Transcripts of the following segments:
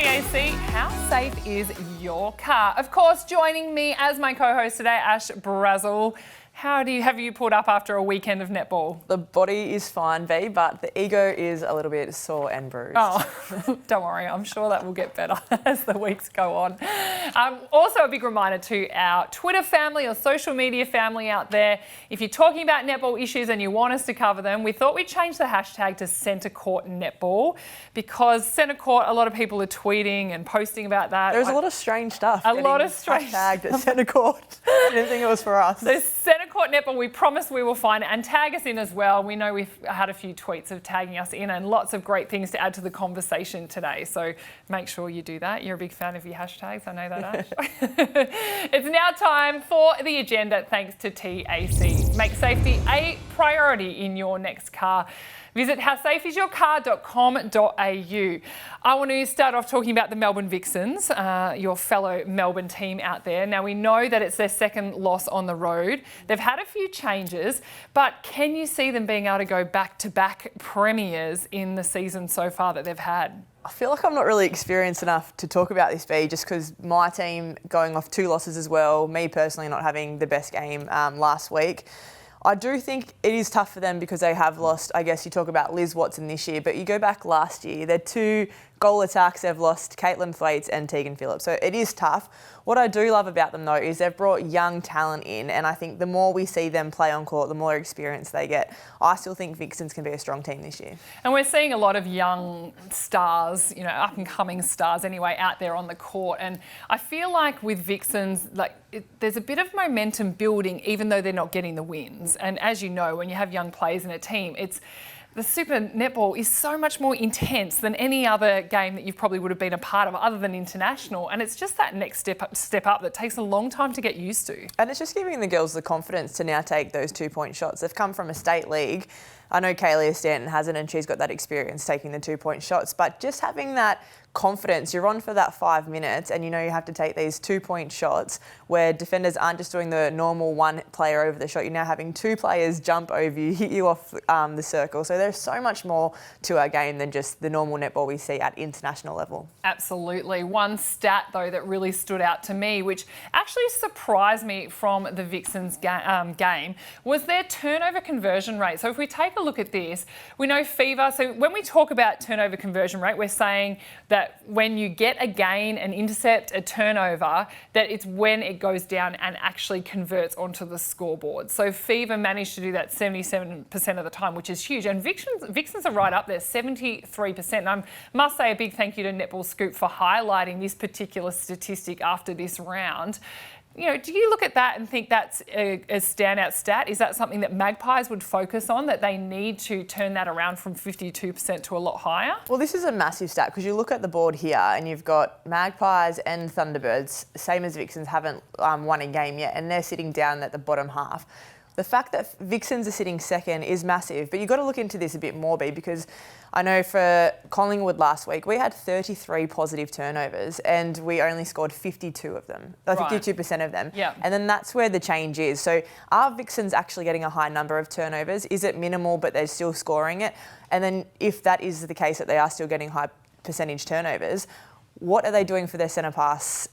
TAC, how safe is your car? Of course, joining me as my co-host today, Ash Brazill. Have you pulled up after a weekend of netball? The body is fine, V, but the ego is a little bit sore and bruised. Oh, don't worry. I'm sure that will get better as the weeks go on. Also, a big reminder to our Twitter family or social media family out there, if you're talking about netball issues and you want us to cover them, we thought we'd change the hashtag to Centre Court Netball, because Centre Court, a lot of people are tweeting and posting about that. There's a lot of strange stuff. A lot of strange hashtagged at Centre Court. I didn't think it was for us. The Centre Court Netball, we promise we will find it and tag us in as well. We know we've had a few tweets of tagging us in and lots of great things to add to the conversation today. So make sure you do that. You're a big fan of your hashtags. I know that, Ash. It's now time for the agenda, thanks to TAC. Make safety a priority in your next car. Visit howsafeisyourcar.com.au. I want to start off talking about the Melbourne Vixens, your fellow Melbourne team out there. Now, we know that it's their second loss on the road. They've had a few changes, but can you see them being able to go back-to-back premiers in the season so far that they've had? I feel like I'm not really experienced enough to talk about this, B, just because my team going off 2 losses as well, me personally not having the best game last week. I do think it is tough for them because they have lost, I guess you talk about Liz Watson this year, but you go back last year, their 2 goal attacks, they've lost Caitlin Thwaites and Tegan Phillips. So it is tough. What I do love about them though is they've brought young talent in, and I think the more we see them play on court, the more experience they get. I still think Vixens can be a strong team this year. And we're seeing a lot of young stars, up and coming stars anyway, out there on the court. And I feel like with Vixens, there's a bit of momentum building even though they're not getting the wins. And as you know, when you have young players in a team, the Super Netball is so much more intense than any other game that you probably would have been a part of other than international. And it's just that next step up that takes a long time to get used to. And it's just giving the girls the confidence to now take those 2-point shots. They've come from a state league. I know Kaylee Stanton hasn't, and she's got that experience taking the 2-point shots, but just having that confidence, you're on for that 5 minutes and you know you have to take these 2-point shots where defenders aren't just doing the normal one player over the shot. You're now having 2 players jump over you, hit you off the circle. So there's so much more to our game than just the normal netball we see at international level. Absolutely. One stat though that really stood out to me, which actually surprised me from the Vixens game, was their turnover conversion rate. So if we take a look at this, we know Fever, so when we talk about turnover conversion rate, we're saying that when you get a gain, an intercept, a turnover, that it's when it goes down and actually converts onto the scoreboard. So Fever managed to do that 77% of the time, which is huge. And Vixens are right up there, 73%. And I must say a big thank you to Netball Scoop for highlighting this particular statistic after this round. Do you look at that and think that's a standout stat? Is that something that Magpies would focus on, that they need to turn that around from 52% to a lot higher? Well, this is a massive stat because you look at the board here and you've got Magpies and Thunderbirds, same as Vixens, haven't won a game yet, and they're sitting down at the bottom half. The fact that Vixens are sitting second is massive, but you've got to look into this a bit more, B, because I know for Collingwood last week, we had 33 positive turnovers and we only scored 52 of them, 52% of them. Yeah. And then that's where the change is. So are Vixens actually getting a high number of turnovers? Is it minimal, but they're still scoring it? And then if that is the case, that they are still getting high percentage turnovers, what are they doing for their centre pass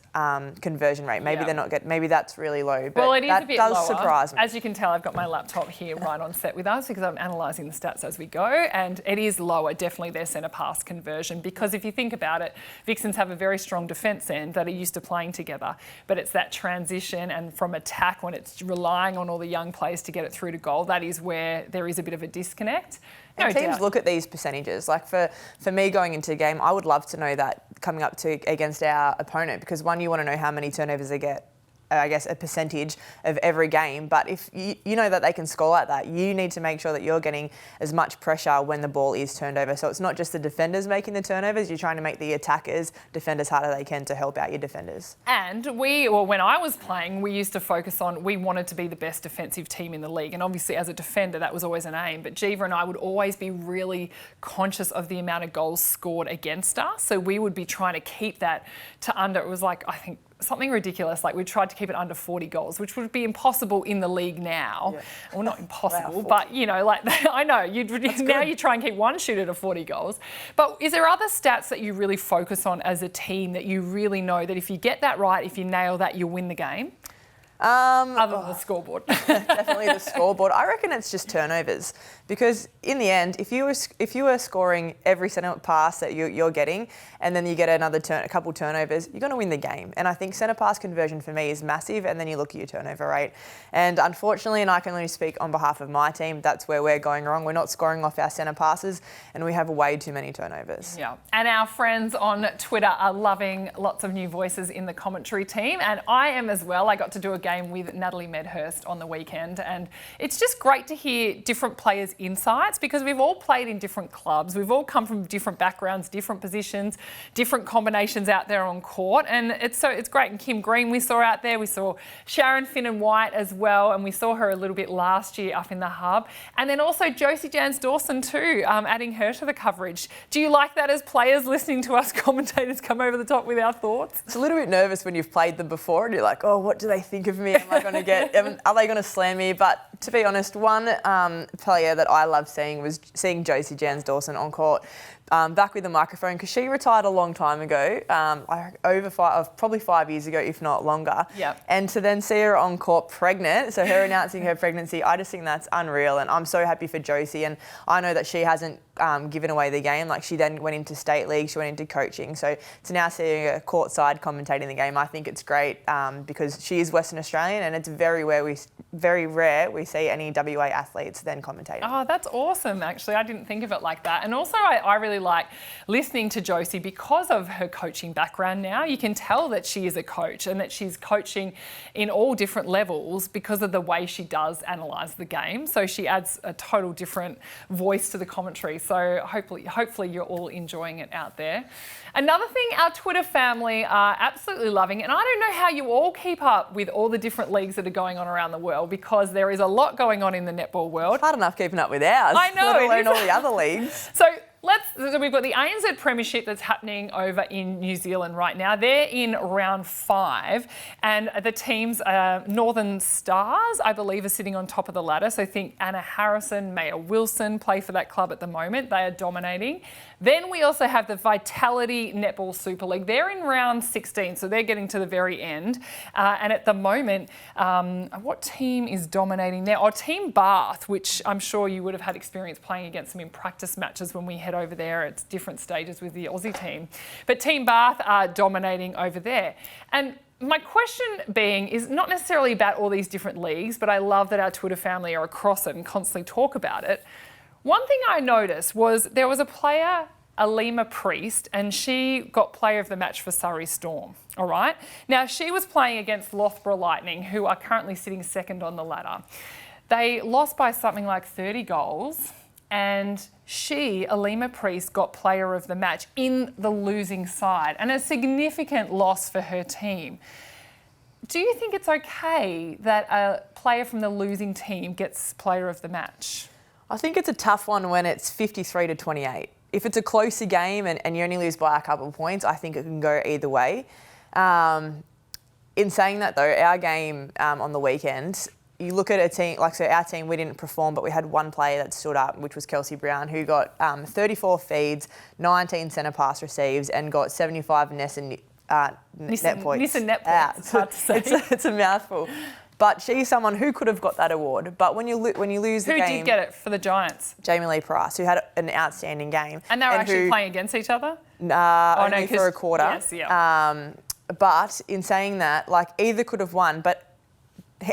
conversion rate? Maybe they're not maybe that's really low. But well, it is a bit lower. That does surprise me. As you can tell, I've got my laptop here right on set with us because I'm analysing the stats as we go, and it is lower, definitely, their centre pass conversion, because if you think about it, Vixens have a very strong defence end that are used to playing together, but it's that transition and from attack when it's relying on all the young players to get it through to goal, that is where there is a bit of a disconnect. And teams look at these percentages. Like for me going into a game, I would love to know that coming up to against our opponent, because one, you want to know how many turnovers they get, I guess, a percentage of every game. But if you know that they can score like that, you need to make sure that you're getting as much pressure when the ball is turned over. So it's not just the defenders making the turnovers, you're trying to make the attackers defend as hard as they can to help out your defenders. And when I was playing, we used to focus on, we wanted to be the best defensive team in the league. And obviously as a defender, that was always an aim. But Jiva and I would always be really conscious of the amount of goals scored against us. So we would be trying to keep that to under, it was like, I think, something ridiculous. Like we tried to keep it under 40 goals, which would be impossible in the league now. Yeah. Well, not impossible, but like I know now you try and keep one shooter to 40 goals. But is there other stats that you really focus on as a team that you really know that if you get that right, if you nail that, you'll win the game? Other than the scoreboard. Definitely the scoreboard. I reckon it's just turnovers, because in the end, if you were scoring every centre pass that you're getting, and then you get a couple turnovers, you're going to win the game. And I think centre pass conversion for me is massive, and then you look at your turnover rate. And unfortunately, and I can only speak on behalf of my team, that's where we're going wrong. We're not scoring off our centre passes, and we have way too many turnovers. Yeah. And our friends on Twitter are loving lots of new voices in the commentary team, and I am as well. I got to do a game with Natalie Medhurst on the weekend, and it's just great to hear different players' insights, because we've all played in different clubs, we've all come from different backgrounds, different positions, different combinations out there on court, and it's great. And Kim Green we saw out there, we saw Sharon Finnan-White as well, and we saw her a little bit last year up in the hub, and then also Josie Jans-Dawson too, adding her to the coverage. Do you like that as players, listening to us commentators come over the top with our thoughts? It's a little bit nervous when you've played them before and you're like, oh, what do they think of me? Am I going to get? Are they going to slam me? But to be honest, one player that I loved seeing was seeing Josie Jans-Dawson on court, back with the microphone, because she retired a long time ago, probably 5 years ago, if not longer. Yep. And to then see her on court pregnant, so her announcing her pregnancy, I just think that's unreal, and I'm so happy for Josie. And I know that she hasn't given away the game. Like, she then went into state league, she went into coaching. So to now see her courtside commentating the game, I think it's great, because she is Western Australian, and it's very rare we see any WA athletes then commentating. Oh, that's awesome, actually. I didn't think of it like that. And also I really like listening to Josie because of her coaching background now. You can tell that she is a coach and that she's coaching in all different levels because of the way she does analyse the game. So she adds a total different voice to the commentary. So hopefully you're all enjoying it out there. Another thing our Twitter family are absolutely loving, and I don't know how you all keep up with all the different leagues that are going on around the world, because there is a lot going on in the netball world. It's hard enough keeping up with ours. I know. Let alone all the other leagues. So we've got the Anz Premiership that's happening over in New Zealand right now. They're in round 5, and the teams, Northern Stars, I believe, are sitting on top of the ladder. So think Anna Harrison, Maya Wilson play for that club at the moment. They are dominating. Then we also have the Vitality Netball Super League. They're in round 16, so they're getting to the very end. And at the moment, what team is dominating there? Oh, Team Bath, which I'm sure you would have had experience playing against them in practice matches when we head over there at different stages with the Aussie team. But Team Bath are dominating over there. And my question being is not necessarily about all these different leagues, but I love that our Twitter family are across it and constantly talk about it. One thing I noticed was there was a player, Alima Priest, and she got player of the match for Surrey Storm, all right? Now, she was playing against Loughborough Lightning, who are currently sitting second on the ladder. They lost by something like 30 goals, and she, Alima Priest, got player of the match in the losing side, and a significant loss for her team. Do you think it's okay that a player from the losing team gets player of the match? I think it's a tough one when it's 53-28. If it's a closer game and you only lose by a couple of points, I think it can go either way. In saying that though, our game on the weekend, you look at a team, our team, we didn't perform, but we had one player that stood up, which was Kelsey Brown, who got 34 feeds, 19 centre pass receives, and got 75 net points. Net points, it's hard to say. It's a mouthful. But she's someone who could have got that award. But when you lose the game... Who did get it for the Giants? Jamie Lee Price, who had an outstanding game. And they were actually playing against each other? Only for a quarter. Yes, yeah. But in saying that, either could have won. But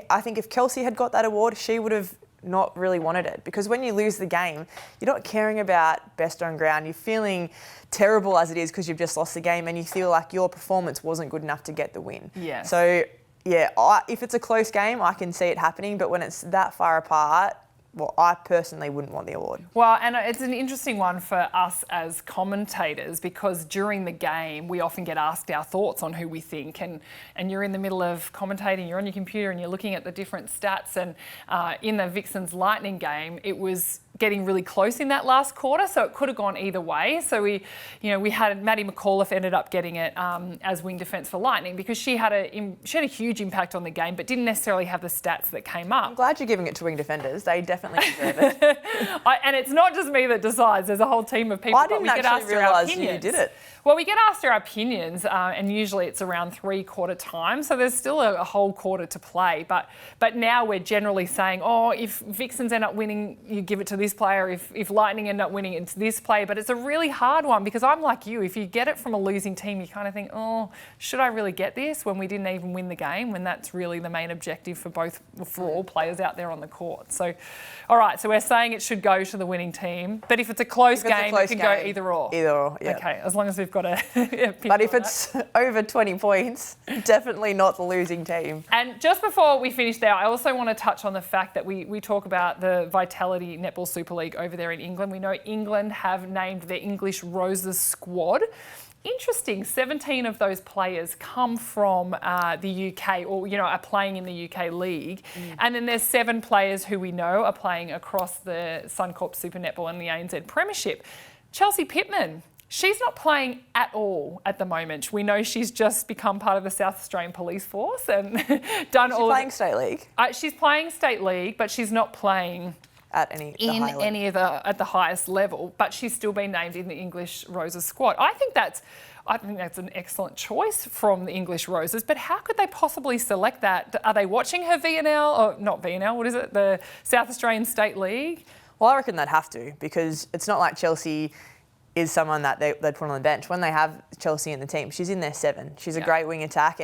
I think if Kelsey had got that award, she would have not really wanted it. Because when you lose the game, you're not caring about best on ground. You're feeling terrible as it is because you've just lost the game, and you feel like your performance wasn't good enough to get the win. Yeah. So... yeah, if it's a close game, I can see it happening. But when it's that far apart, well, I personally wouldn't want the award. Well, and it's an interesting one for us as commentators, because during the game, we often get asked our thoughts on who we think. And you're in the middle of commentating, you're on your computer and you're looking at the different stats. And in the Vixens Lightning game, it was getting really close in that last quarter, so it could have gone either way. So we had Maddie McAuliffe ended up getting it as wing defence for Lightning because she had a huge impact on the game, but didn't necessarily have the stats that came up. I'm glad you're giving it to wing defenders. They definitely deserve it. And it's not just me that decides. There's a whole team of people. I didn't actually realise you did it. Well, we get asked our opinions, and usually it's around 3/4 time, so there's still a whole quarter to play. But now we're generally saying, oh, if Vixens end up winning, you give it to this player. If Lightning end up winning, it's this player. But it's a really hard one because I'm like you. If you get it from a losing team, you kind of think, oh, should I really get this when we didn't even win the game? When that's really the main objective for all players out there on the court. So, all right. So we're saying it should go to the winning team. But if it's a close game, it can go either or. Either or. Yeah. Okay. As long as we've got a but if it's over 20 points, definitely not the losing team. And just before we finish there, I also want to touch on the fact that we talk about the Vitality Netball Super League over there in England. We know England have named their English Roses squad. Interesting, 17 of those players come from the UK or, are playing in the UK league. And then there's 7 players who we know are playing across the Suncorp Super Netball and the ANZ Premiership. Chelsea Pittman. She's not playing at all at the moment. We know she's just become part of the South Australian Police Force and done all. She's playing state league. She's playing state league, but she's not playing at at the highest level. But she's still been named in the English Roses squad. I think that's an excellent choice from the English Roses. But how could they possibly select that? Are they watching her VNL or not VNL? What is it? The South Australian State League. Well, I reckon they'd have to because it's not like Chelsea is someone that they'd put on the bench. When they have Chelsea in the team, she's in their 7. She's a great wing attack.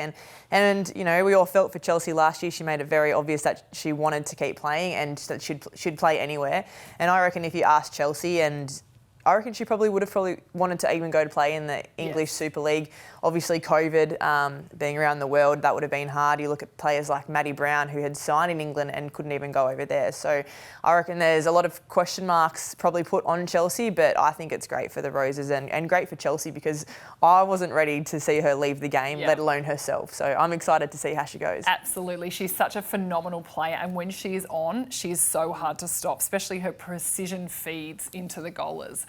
And we all felt for Chelsea last year, she made it very obvious that she wanted to keep playing and that she'd play anywhere. And I reckon if you asked Chelsea, and I reckon she probably would have wanted to even go to play in the English Super League. Obviously, COVID being around the world, that would have been hard. You look at players like Maddie Brown, who had signed in England and couldn't even go over there. So I reckon there's a lot of question marks probably put on Chelsea, but I think it's great for the Roses and great for Chelsea because I wasn't ready to see her leave the game, let alone herself. So I'm excited to see how she goes. Absolutely. She's such a phenomenal player, and when she's on, she's so hard to stop, especially her precision feeds into the goalers.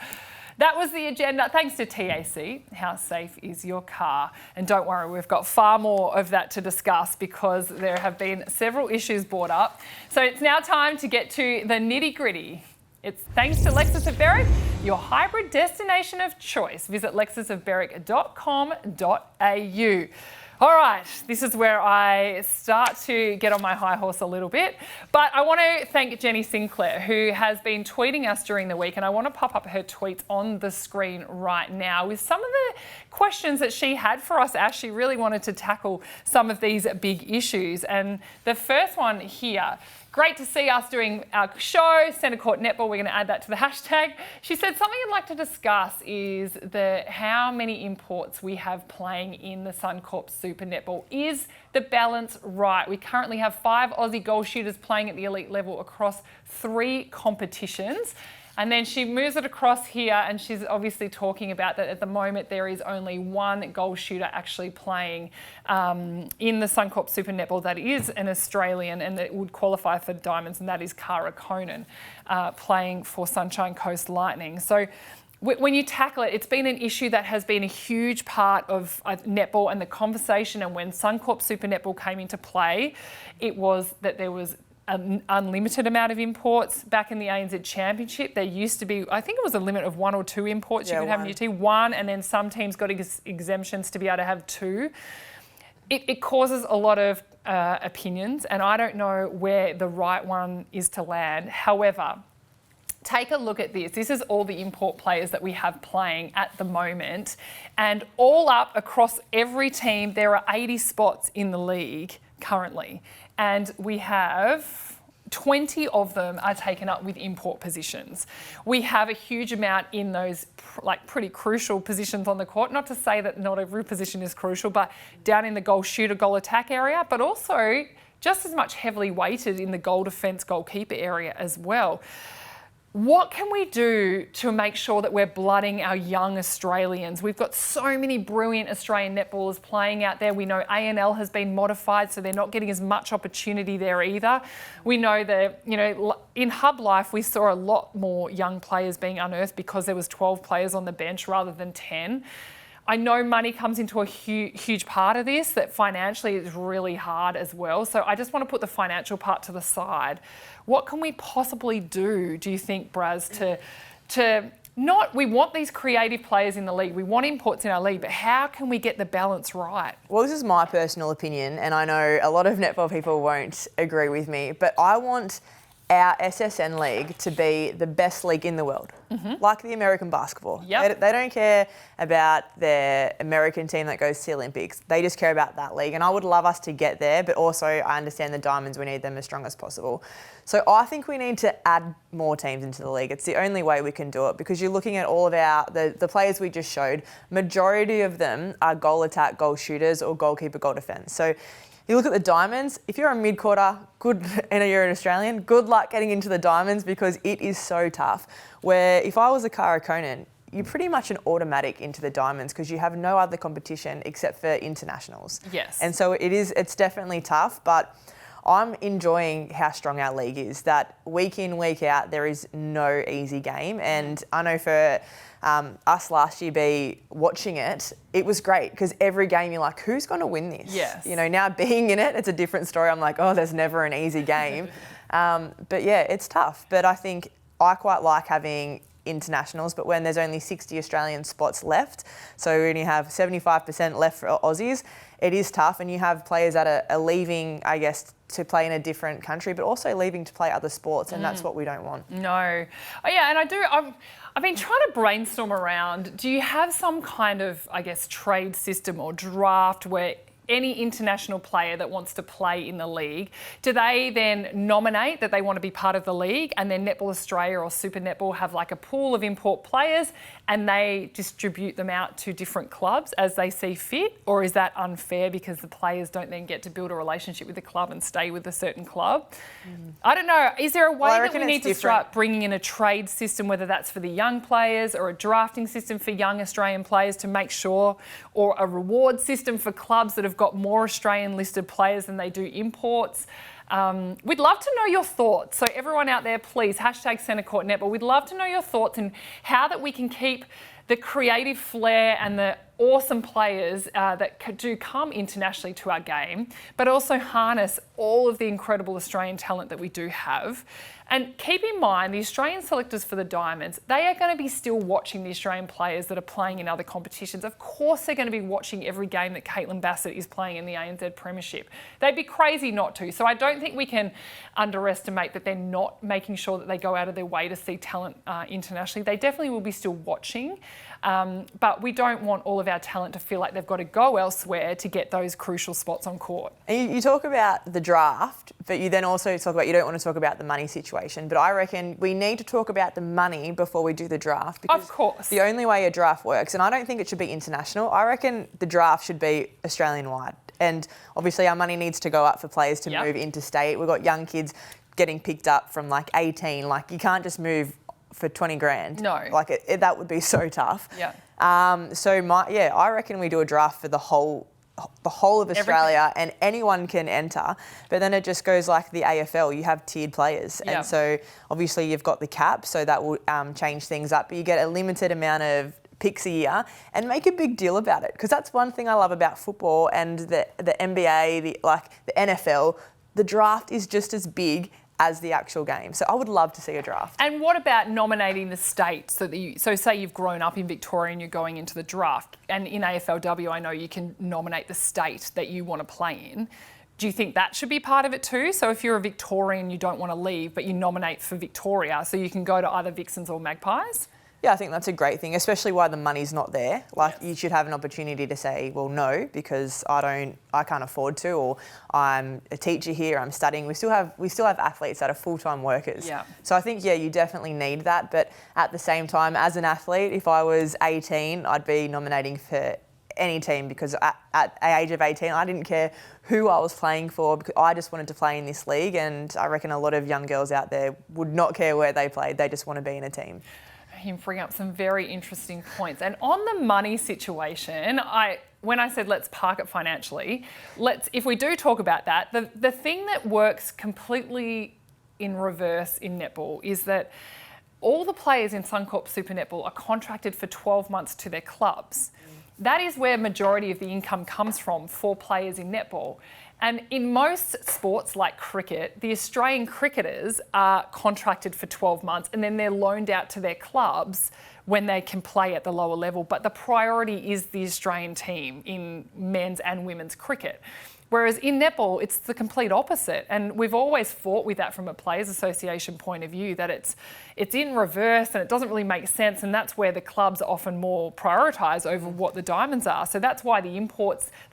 That was the agenda. Thanks to TAC. How safe is your car? And don't worry, we've got far more of that to discuss because there have been several issues brought up. So it's now time to get to the nitty gritty. It's thanks to Lexus of Berwick, your hybrid destination of choice. Visit lexusofberwick.com.au. All right, this is where I start to get on my high horse a little bit. But I want to thank Jenny Sinclair, who has been tweeting us during the week, and I want to pop up her tweets on the screen right now with some of the questions that she had for us. Ash, she really wanted to tackle some of these big issues. And the first one here, great to see us doing our show, Centre Court Netball. We're going to add that to the hashtag. She said something I'd like to discuss is how many imports we have playing in the Suncorp Super Netball. Is the balance right? We currently have 5 Aussie goal shooters playing at the elite level across 3 competitions. And then she moves it across here, and she's obviously talking about that at the moment there is only 1 goal shooter actually playing in the Suncorp Super Netball that is an Australian and that would qualify for Diamonds, and that is Cara Conan playing for Sunshine Coast Lightning. So when you tackle it, it's been an issue that has been a huge part of netball and the conversation. And when Suncorp Super Netball came into play, it was that there was an unlimited amount of imports. Back in the ANZ Championship, there used to be, I think it was a limit of 1 or 2 imports you could have in your team. 1, and then some teams got exemptions to be able to have 2. It causes a lot of opinions, and I don't know where the right one is to land. However, take a look at this. This is all the import players that we have playing at the moment, and all up across every team, there are 80 spots in the league currently. And we have 20 of them are taken up with import positions. We have a huge amount in those pretty crucial positions on the court. Not to say that not every position is crucial, but down in the goal shooter, goal attack area, but also just as much heavily weighted in the goal defence, goalkeeper area as well. What can we do to make sure that we're blooding our young Australians? We've got so many brilliant Australian netballers playing out there. We know ANL has been modified, so they're not getting as much opportunity there either. We know that, in hub life, we saw a lot more young players being unearthed because there was 12 players on the bench rather than 10. I know money comes into a huge part of this, that financially is really hard as well. So I just want to put the financial part to the side. What can we possibly do you think, Braz, we want these creative players in the league, we want imports in our league, but how can we get the balance right? Well, this is my personal opinion, and I know a lot of netball people won't agree with me, but I want our SSN league to be the best league in the world, like the American basketball. Yep. They don't care about their American team that goes to the Olympics. They just care about that league. And I would love us to get there, but also I understand the Diamonds, we need them as strong as possible. So I think we need to add more teams into the league. It's the only way we can do it, because you're looking at all of the players we just showed, majority of them are goal attack, goal shooters, or goalkeeper, goal defence. So you look at the Diamonds, if you're a mid-quarter, and you're an Australian, good luck getting into the Diamonds, because it is so tough. Where if I was a Cara Conan, you're pretty much an automatic into the Diamonds because you have no other competition except for internationals. Yes. And so it's definitely tough, but I'm enjoying how strong our league is, that week in, week out, there is no easy game. And I know for us last year watching it, it was great because every game you're like, who's going to win this? Yes. Now being in it, it's a different story. I'm like, oh, there's never an easy game. But yeah, it's tough. But I think I quite like having internationals, but when there's only 60 Australian spots left, so we only have 75% left for Aussies, it is tough. And you have players that are leaving, I guess, to play in a different country, but also leaving to play other sports, and that's what we don't want. No. Oh yeah, and I've been trying to brainstorm around, do you have some kind of, I guess, trade system or draft where any international player that wants to play in the league, do they then nominate that they want to be part of the league, and then Netball Australia or Super Netball have like a pool of import players and they distribute them out to different clubs as they see fit? Or is that unfair because the players don't then get to build a relationship with the club and stay with a certain club? I don't know. Is there a way that we need to start bringing in a trade system, whether that's for the young players or a drafting system for young Australian players to make sure, or a reward system for clubs that have got more Australian listed players than they do imports? We'd love to know your thoughts. So everyone out there, please, hashtag Centre Court Netball. We'd love to know your thoughts and how that we can keep the creative flair and the awesome players that do come internationally to our game, but also harness all of the incredible Australian talent that we do have. And keep in mind, the Australian selectors for the Diamonds, they are going to be still watching the Australian players that are playing in other competitions. Of course, they're going to be watching every game that Caitlin Bassett is playing in the Anz Premiership. They'd be crazy not to. So I don't think we can underestimate that they're not making sure that they go out of their way to see talent internationally. They definitely will be still watching. But we don't want all of our talent to feel like they've got to go elsewhere to get those crucial spots on court. And you talk about the draft, but you then also talk about, you don't want to talk about the money situation. But I reckon we need to talk about the money before we do the draft. Because of course. The only way a draft works, and I don't think it should be international, I reckon the draft should be Australian-wide. And obviously our money needs to go up for players to move interstate. We've got young kids getting picked up from like 18. Like, you can't just move for 20 grand. No. Like, that would be so tough. Yeah. I reckon we do a draft for the whole of Australia, and anyone can enter. But then it just goes like the AFL. You have tiered players. Yeah. And so obviously you've got the cap, so that will change things up. But you get a limited amount of picks a year and make a big deal about it. Because that's one thing I love about football and the NBA, the NFL. The draft is just as big as the actual game. So I would love to see a draft. And what about nominating the states? So say you've grown up in Victoria and you're going into the draft, and in AFLW I know you can nominate the state that you want to play in. Do you think that should be part of it too? So if you're a Victorian, you don't want to leave, but you nominate for Victoria, so you can go to either Vixens or Magpies? Yeah, I think that's a great thing, especially why the money's not there. Like, you should have an opportunity to say, well, no, because I can't afford to, or I'm a teacher here, I'm studying. We still have athletes that are full-time workers. Yeah. So I think, you definitely need that. But at the same time, as an athlete, if I was 18, I'd be nominating for any team because at the age of 18, I didn't care who I was playing for because I just wanted to play in this league, and I reckon a lot of young girls out there would not care where they played. They just want to be in a team. You bring up some very interesting points. And on the money situation, when I said let's park it financially, if we do talk about that, the thing that works completely in reverse in netball is that all the players in Suncorp Super Netball are contracted for 12 months to their clubs. That is where majority of the income comes from for players in netball. And in most sports like cricket, the Australian cricketers are contracted for 12 months and then they're loaned out to their clubs when they can play at the lower level. But the priority is the Australian team in men's and women's cricket. Whereas in netball, it's the complete opposite. And we've always fought with that from a Players Association point of view, that it's in reverse and it doesn't really make sense. And that's where the clubs are often more prioritised over what the diamonds are. So that's why the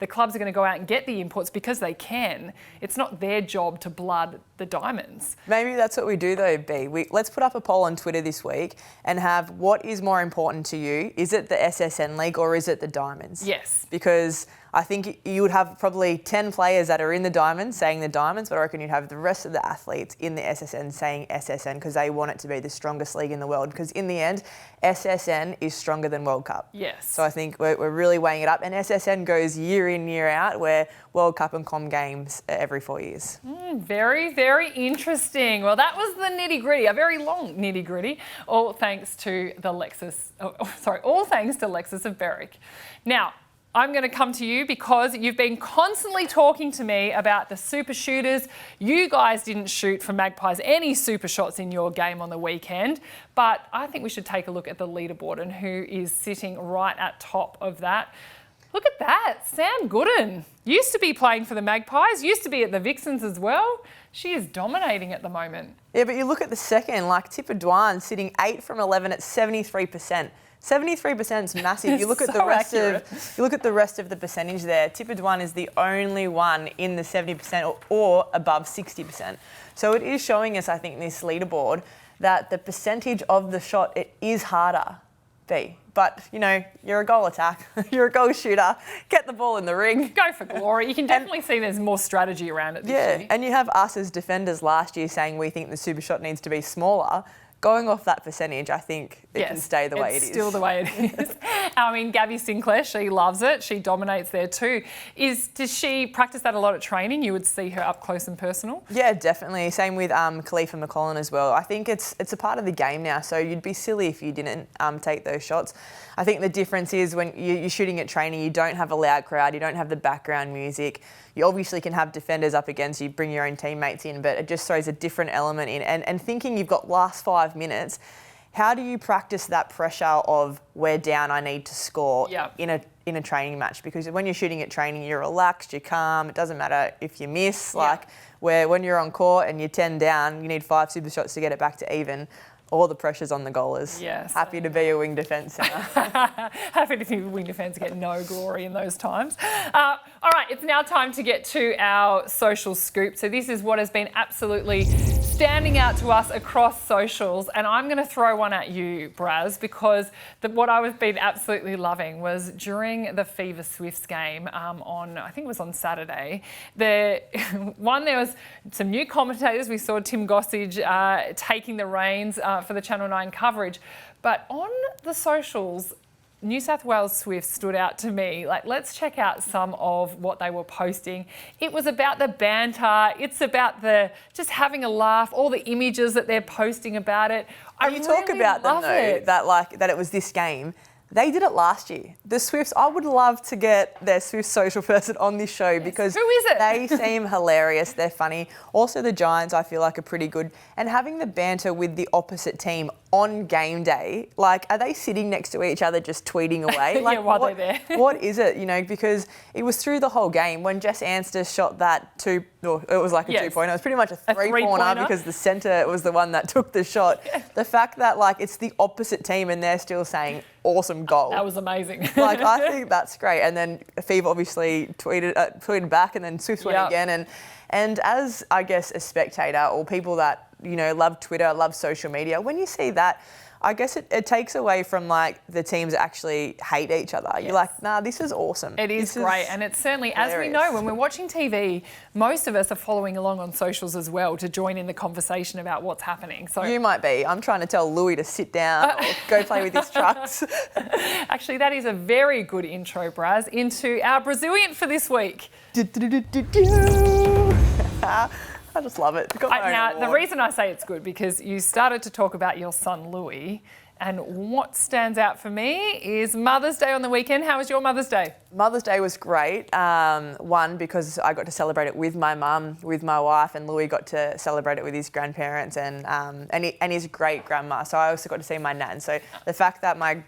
clubs are going to go out and get the imports because they can. It's not their job to blood the diamonds. Maybe that's what we do though, B. Let's put up a poll on Twitter this week and have what is more important to you. Is it the SSN League or is it the diamonds? Yes. Because I think you would have probably 10 players that are in the diamonds saying the diamonds, but I reckon you'd have the rest of the athletes in the SSN saying SSN because they want it to be the strongest league in the world. Because in the end, SSN is stronger than World Cup. Yes. So I think we're really weighing it up. And SSN goes year in, year out, where World Cup and Com Games are every 4 years. Very, very interesting. Well, that was the nitty gritty, a very long nitty gritty. All thanks to Lexus of Berwick. Now, I'm going to come to you because you've been constantly talking to me about the super shooters. You guys didn't shoot for Magpies any super shots in your game on the weekend, but I think we should take a look at the leaderboard and who is sitting right at top of that. Look at that, Sam Gooden. Used to be playing for the Magpies, used to be at the Vixens as well. She is dominating at the moment. Yeah, but you look at the second, like Tipper Dwan sitting 8 from 11 at 73%. 73% is massive. You look at the rest of the percentage there. Tipper Dwan is the only one in the 70% or above 60%. So it is showing us, I think, this leaderboard that the percentage of the shot, it is harder, B. But, you know, you're a goal attack. You're a goal shooter. Get the ball in the ring. Go for glory. You can definitely see there's more strategy around it this year. And you have us as defenders last year saying we think the super shot needs to be smaller. Going off that percentage, I think it can stay the way it is. It's still the way it is. I mean, Gabby Sinclair, she loves it. She dominates there too. Does she practice that a lot at training? You would see her up close and personal? Yeah, definitely. Same with Khalifa McCollum as well. I think it's a part of the game now, so you'd be silly if you didn't take those shots. I think the difference is when you're shooting at training, you don't have a loud crowd, you don't have the background music. You obviously can have defenders up against you, bring your own teammates in, but it just throws a different element in. And thinking you've got last 5 minutes, how do you practice that pressure of we're down, I need to score in a training match? Because when you're shooting at training, you're relaxed, you're calm. It doesn't matter if you miss. When you're on court and you're 10 down, you need 5 super shots to get it back to even. All the pressure's on the goalers. Yes. Happy to be a wing defence centre. Happy to be a wing defence, get no glory in those times. All right, it's now time to get to our social scoop. So this is what has been absolutely standing out to us across socials. And I'm going to throw one at you, Braz, because what I've been absolutely loving was during the Fever Swifts game I think it was on Saturday, there was some new commentators. We saw Tim Gossage taking the reins for the Channel 9 coverage. But on the socials, New South Wales Swifts stood out to me. Let's check out some of what they were posting. It was about the banter. It's about just having a laugh, all the images that they're posting about it. You talk about them though, that it was this game. They did it last year. The Swifts, I would love to get their Swift social person on this show because who is it? They seem hilarious. They're funny. Also, the Giants, I feel like, are pretty good. And having the banter with the opposite team on game day, are they sitting next to each other just tweeting away? While they're there. What is it? Because it was through the whole game when Jess Anster shot that it was like a 2-pointer. It was pretty much a three-pointer because the centre was the one that took the shot. The fact that it's the opposite team and they're still saying awesome goal. That was amazing. I think that's great. And then Fever obviously tweeted back and then Swifts went again. And And as, I guess, a spectator or people that, love Twitter, love social media, when you see that, I guess it takes away from like the teams that actually hate each other. Yes. You're like, nah, this is awesome. It is great. And it's certainly, hilarious. as we know, when we're watching TV, most of us are following along on socials as well to join in the conversation about what's happening. So you might be. I'm trying to tell Louis to sit down or go play with his trucks. Actually, that is a very good intro, Braz, into our Brazilian for this week. I just love it. Now, the reason I say it's good because you started to talk about your son Louis, and what stands out for me is Mother's Day on the weekend. How was your Mother's Day? Mother's Day was great. One, because I got to celebrate it with my mum, with my wife, and Louis got to celebrate it with his grandparents and his great grandma. So I also got to see my nan. So the fact that my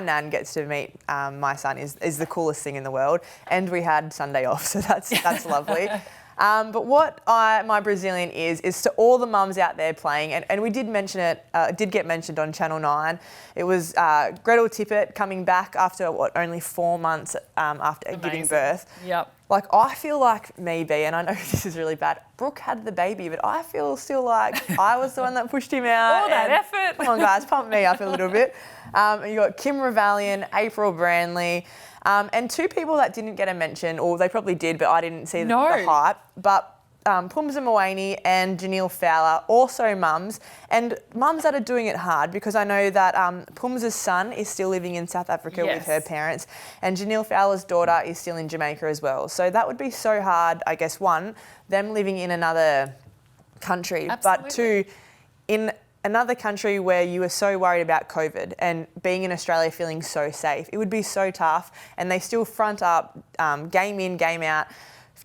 nan gets to meet my son is the coolest thing in the world. And we had Sunday off, so that's lovely. But what my Brazilian is to all the mums out there playing, and we did mention it, did get mentioned on Channel 9. It was Gretel Tippett coming back after, only 4 months after giving birth. Yep. Like, I feel like maybe, and I know this is really bad, Brooke had the baby, but I feel still like I was the one that pushed him out. All that effort. Come on, guys, pump me up a little bit. And you got Kim Revalian, April Brandley, and two people that didn't get a mention, or they probably did, but I didn't see the hype. But Pumza Moaney and Janelle Fowler, also mums, and mums that are doing it hard, because I know that Pumza's son is still living in South Africa with her parents, and Janelle Fowler's daughter is still in Jamaica as well. So that would be so hard, I guess, one, them living in another country, but two, in another country where you were so worried about COVID and being in Australia feeling so safe. It would be so tough, and they still front up, game in, game out.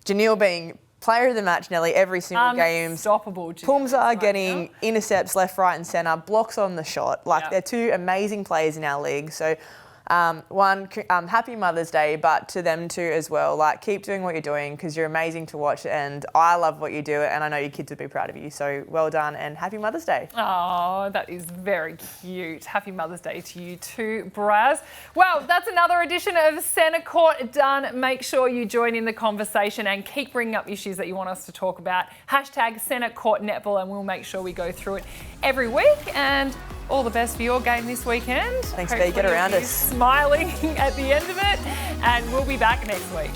Janelle being player of the match nearly every single game. Unstoppable. Pumza getting intercepts left, right and centre, blocks on the shot. They're two amazing players in our league. So happy Mother's Day, but to them too as well. Like, keep doing what you're doing because you're amazing to watch, and I love what you do, and I know your kids would be proud of you. So well done and happy Mother's Day. Oh, that is very cute. Happy Mother's Day to you too, Braz. Well, that's another edition of Centre Court done. Make sure you join in the conversation and keep bringing up issues that you want us to talk about. Hashtag Centre Court Netball, and we'll make sure we go through it every week. And all the best for your game this weekend. Thanks, B. Get around us. Smiling at the end of it, and we'll be back next week.